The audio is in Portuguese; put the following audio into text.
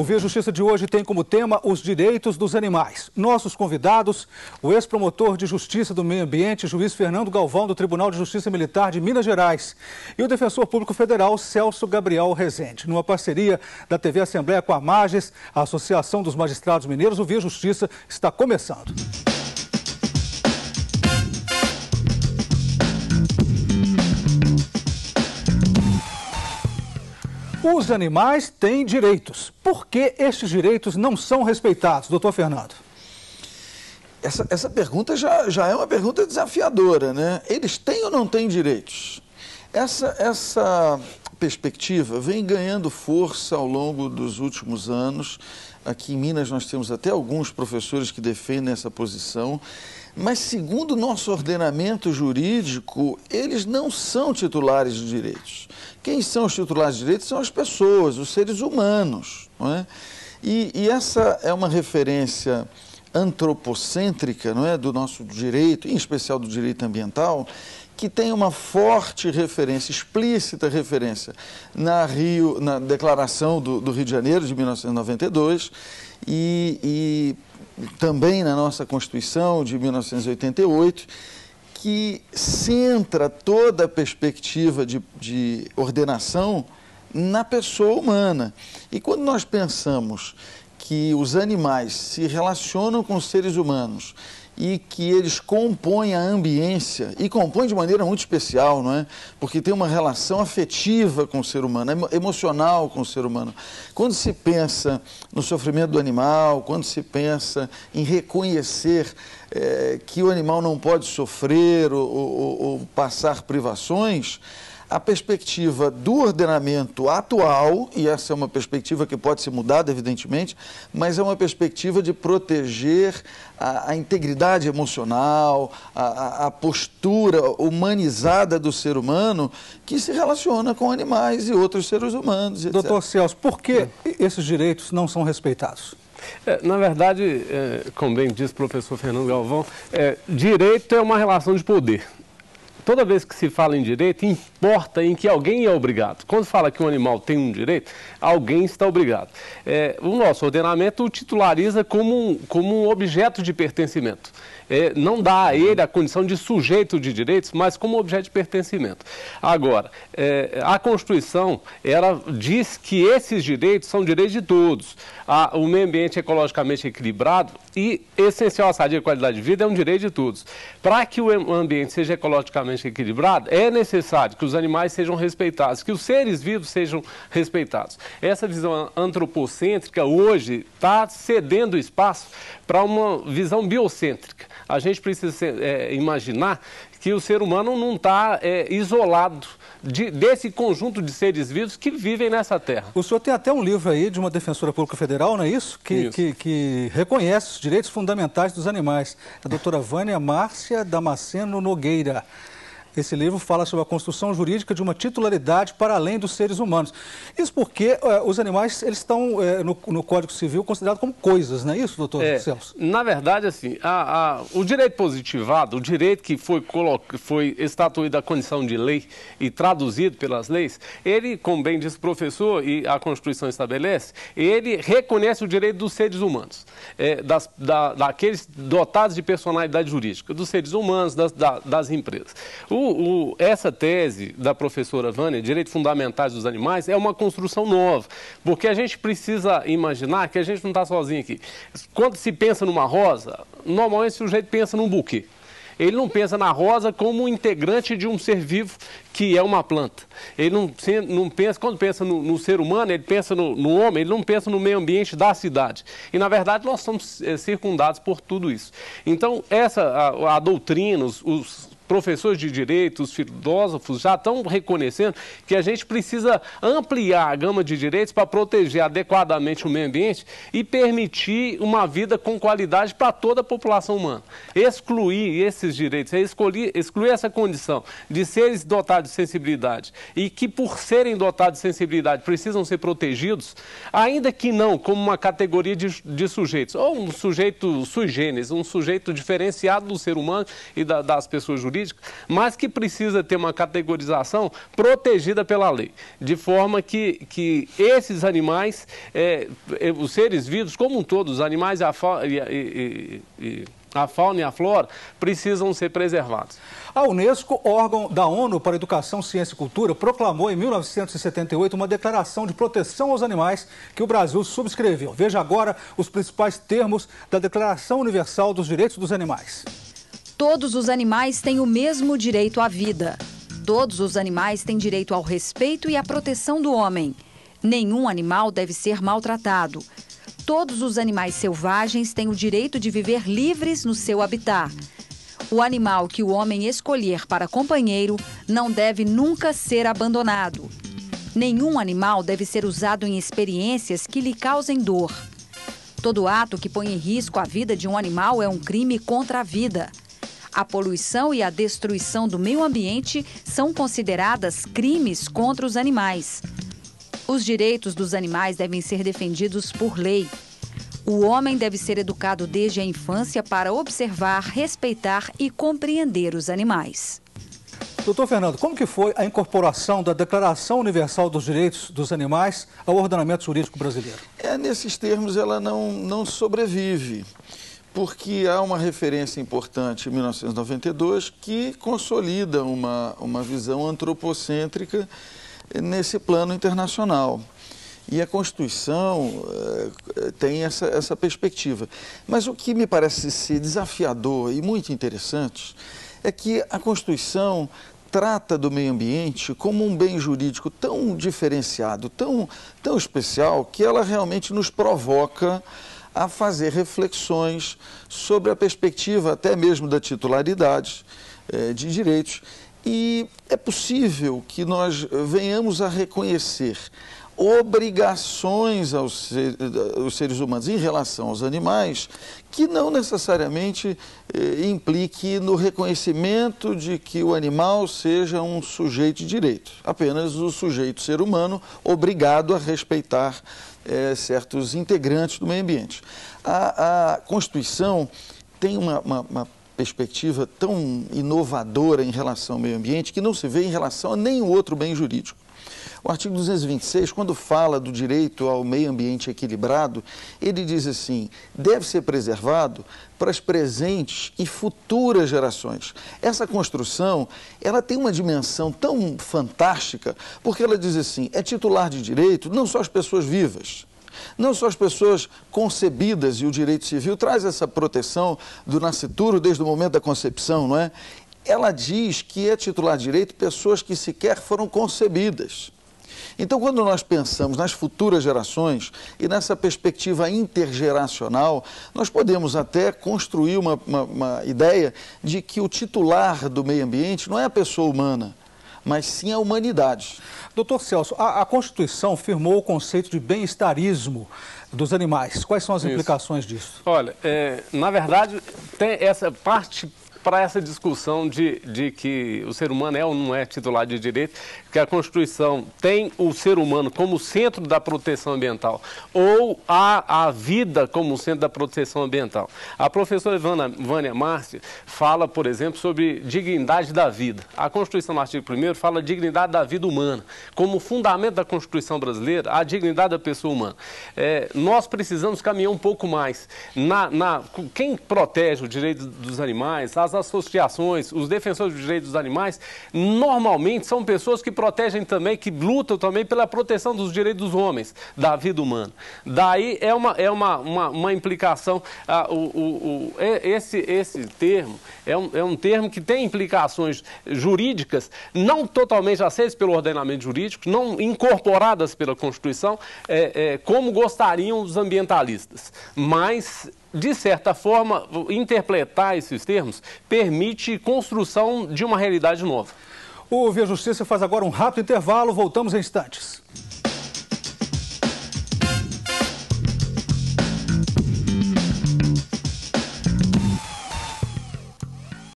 Via Justiça de hoje tem como tema os direitos dos animais. Nossos convidados, o ex-promotor de Justiça do Meio Ambiente, juiz Fernando Galvão, do Tribunal de Justiça Militar de Minas Gerais, e o defensor público federal, Celso Gabriel Rezende. Numa parceria da TV Assembleia com a Mages, a Associação dos Magistrados Mineiros, o Via Justiça está começando. Os animais têm direitos. Por que estes direitos não são respeitados, doutor Fernando? Essa pergunta já é uma pergunta desafiadora, né? Eles têm ou não têm direitos? Essa perspectiva vem ganhando força ao longo dos últimos anos. Aqui em Minas nós temos até alguns professores que defendem essa posição. Mas, segundo o nosso ordenamento jurídico, eles não são titulares de direitos. Quem são os titulares de direitos são as pessoas, os seres humanos, não é? E essa é uma referência antropocêntrica, não é, do nosso direito, em especial do direito ambiental, que tem uma forte referência, explícita referência na Declaração do Rio de Janeiro de 1992 e também na nossa Constituição de 1988, que centra toda a perspectiva de ordenação na pessoa humana. E quando nós pensamos que os animais se relacionam com os seres humanos e que eles compõem a ambiência, e compõem de maneira muito especial, não é? Porque tem uma relação afetiva com o ser humano, emocional com o ser humano. Quando se pensa no sofrimento do animal, quando se pensa em reconhecer que o animal não pode sofrer ou passar privações, a perspectiva do ordenamento atual, e essa é uma perspectiva que pode ser mudada, evidentemente, mas é uma perspectiva de proteger a integridade emocional, a postura humanizada do ser humano que se relaciona com animais e outros seres humanos, etc. Doutor Celso, por que esses direitos não são respeitados? Na verdade, como bem disse o professor Fernando Galvão, direito é uma relação de poder. Toda vez que se fala em direito, importa em que alguém é obrigado. Quando fala que um animal tem um direito, alguém está obrigado. O nosso ordenamento o titulariza como um objeto de pertencimento. Não dá a ele a condição de sujeito de direitos, mas como objeto de pertencimento. Agora, a Constituição, ela diz que esses direitos são direitos de todos. O meio ambiente ecologicamente equilibrado e essencial à sadia qualidade de vida é um direito de todos. Para que o ambiente seja ecologicamente equilibrado, é necessário que os animais sejam respeitados, que os seres vivos sejam respeitados. Essa visão antropocêntrica hoje está cedendo espaço para uma visão biocêntrica. A gente precisa imaginar que o ser humano não está isolado desse conjunto de seres vivos que vivem nessa terra. O senhor tem até um livro aí de uma defensora pública federal, não é isso? Que reconhece os direitos fundamentais dos animais. A doutora Vânia Márcia Damasceno Nogueira. Esse livro fala sobre a construção jurídica de uma titularidade para além dos seres humanos. Isso porque os animais eles estão no Código Civil considerados como coisas, não é isso, doutor Celso? Na verdade, assim, o direito positivado, o direito que foi estatuído da condição de lei e traduzido pelas leis, ele, como bem disse o professor e a Constituição estabelece, ele reconhece o direito dos seres humanos, daqueles dotados de personalidade jurídica, dos seres humanos, das empresas. Essa tese da professora Vânia, Direitos Fundamentais dos Animais, é uma construção nova, porque a gente precisa imaginar que a gente não está sozinho aqui. Quando se pensa numa rosa, normalmente o sujeito pensa num buquê. Ele não pensa na rosa como um integrante de um ser vivo que é uma planta. Ele não pensa, quando pensa no ser humano, ele pensa no homem, ele não pensa no meio ambiente da cidade. E, na verdade, nós somos circundados por tudo isso. Então, a doutrina, os professores de direito, os filósofos já estão reconhecendo que a gente precisa ampliar a gama de direitos para proteger adequadamente o meio ambiente e permitir uma vida com qualidade para toda a população humana. Excluir esses direitos, excluir essa condição de seres dotados de sensibilidade e que, por serem dotados de sensibilidade, precisam ser protegidos, ainda que não como uma categoria de sujeitos, ou um sujeito sui generis, um sujeito diferenciado do ser humano e das pessoas jurídicas, jurídica, mas que precisa ter uma categorização protegida pela lei, de forma que esses animais, os seres vivos, como um todo, os animais a fauna e a flora, precisam ser preservados. A Unesco, órgão da ONU para Educação, Ciência e Cultura, proclamou em 1978 uma declaração de proteção aos animais que o Brasil subscreveu. Veja agora os principais termos da Declaração Universal dos Direitos dos Animais. Todos os animais têm o mesmo direito à vida. Todos os animais têm direito ao respeito e à proteção do homem. Nenhum animal deve ser maltratado. Todos os animais selvagens têm o direito de viver livres no seu habitat. O animal que o homem escolher para companheiro não deve nunca ser abandonado. Nenhum animal deve ser usado em experiências que lhe causem dor. Todo ato que põe em risco a vida de um animal é um crime contra a vida. A poluição e a destruição do meio ambiente são consideradas crimes contra os animais. Os direitos dos animais devem ser defendidos por lei. O homem deve ser educado desde a infância para observar, respeitar e compreender os animais. Doutor Fernando, como que foi a incorporação da Declaração Universal dos Direitos dos Animais ao ordenamento jurídico brasileiro? Nesses termos ela não sobrevive, porque há uma referência importante em 1992 que consolida uma visão antropocêntrica nesse plano internacional. E a Constituição tem essa perspectiva. Mas o que me parece ser desafiador e muito interessante é que a Constituição trata do meio ambiente como um bem jurídico tão diferenciado, tão especial, que ela realmente nos provoca a fazer reflexões sobre a perspectiva até mesmo da titularidade de direitos. E é possível que nós venhamos a reconhecer obrigações aos seres humanos em relação aos animais que não necessariamente implique no reconhecimento de que o animal seja um sujeito de direito, apenas o sujeito ser humano obrigado a respeitar certos integrantes do meio ambiente. A Constituição tem uma perspectiva tão inovadora em relação ao meio ambiente que não se vê em relação a nenhum outro bem jurídico. O artigo 226, quando fala do direito ao meio ambiente equilibrado, ele diz assim: deve ser preservado para as presentes e futuras gerações. Essa construção, ela tem uma dimensão tão fantástica, porque ela diz assim, é titular de direito não só as pessoas vivas, não só as pessoas concebidas, e o direito civil traz essa proteção do nascituro desde o momento da concepção, não é? Ela diz que é titular de direito pessoas que sequer foram concebidas. Então, quando nós pensamos nas futuras gerações e nessa perspectiva intergeracional, nós podemos até construir uma ideia de que o titular do meio ambiente não é a pessoa humana, mas sim a humanidade. Doutor Celso, a Constituição firmou o conceito de bem-estarismo dos animais. Quais são as implicações disso? Olha, na verdade, tem essa parte para essa discussão de que o ser humano é ou não é titular de direito, que a Constituição tem o ser humano como centro da proteção ambiental, ou a vida como centro da proteção ambiental. A professora Vânia Márcia fala, por exemplo, sobre dignidade da vida. A Constituição, no artigo 1º, fala dignidade da vida humana. Como fundamento da Constituição brasileira, a dignidade da pessoa humana. Nós precisamos caminhar um pouco mais. Quem protege o direito dos animais, as associações, os defensores dos direitos dos animais, normalmente são pessoas que protegem também, que lutam também pela proteção dos direitos dos homens, da vida humana. Daí é uma implicação, esse termo é um termo que tem implicações jurídicas, não totalmente aceitas pelo ordenamento jurídico, não incorporadas pela Constituição, como gostariam os ambientalistas, mas de certa forma, interpretar esses termos permite construção de uma realidade nova. O Via Justiça faz agora um rápido intervalo, voltamos em instantes.